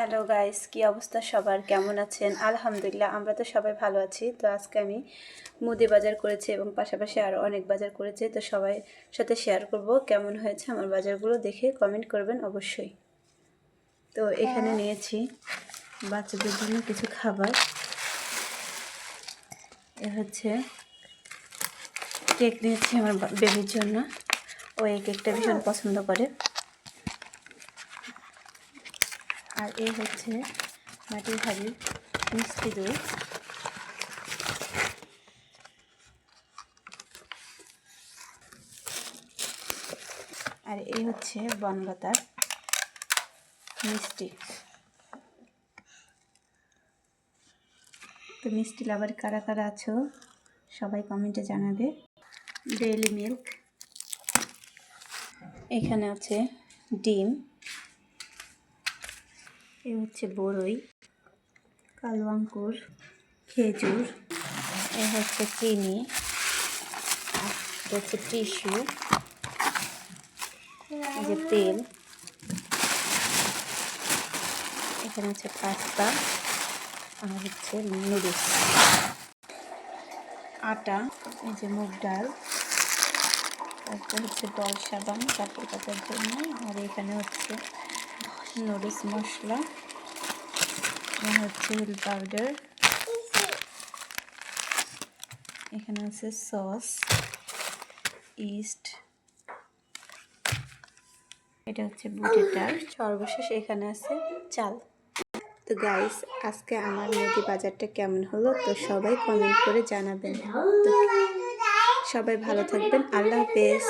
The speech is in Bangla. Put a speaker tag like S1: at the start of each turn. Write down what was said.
S1: হ্যালো গাইস, কি অবস্থা সবার? কেমন আছেন? আলহামদুলিল্লাহ, আমরা তো সবাই ভালো আছি। তো আজকে আমি মুদি বাজার করেছি এবং পাশাপাশি আরও অনেক বাজার করেছি। তো সবাই সাথে শেয়ার করব কেমন হয়েছে আমার বাজারগুলো, দেখে কমেন্ট করবেন অবশ্যই। তো এখানে নিয়েছি বাচ্চাদের জন্য কিছু খাবার। এ হচ্ছে কেক নিয়েছি আমার বেবির জন্য, ও এই কেকটা ভীষণ পছন্দ করে। আর এই হচ্ছে মাটির হাড়ির মিষ্টি দই। আর এই হচ্ছে বনলতার মিষ্টি। তো মিষ্টি লাভার কারা কারা আছো সবাই কমেন্টে জানাবে। ডেইলি মিল্ক, এখানে আছে ডিম, এই হচ্ছে বড়ই, কালো আঙ্কুর, খেজুর, এ হচ্ছে চিনি, হচ্ছে টিস্যু, এই যে তেল, এখানে হচ্ছে পাস্তা, আর হচ্ছে নুডলস, আটা, এই যে মুগ ডাল, তারপর হচ্ছে ডল সাবান কাপড় কাচার জন্য, আর এখানে হচ্ছে নুডলস মশলা, হচ্ছে হুইল পাউডার, এখানে আছে সস, ইস্ট, এটা হচ্ছে বুটের ডাল, সর্বশেষ এখানে আছে চাল। তো গাইস, আজকে আমার মুদি বাজারটা কেমন হলো তো সবাই কমেন্ট করে জানাবেন। তো সবাই ভালো থাকবেন, আল্লাহ হাফেজ।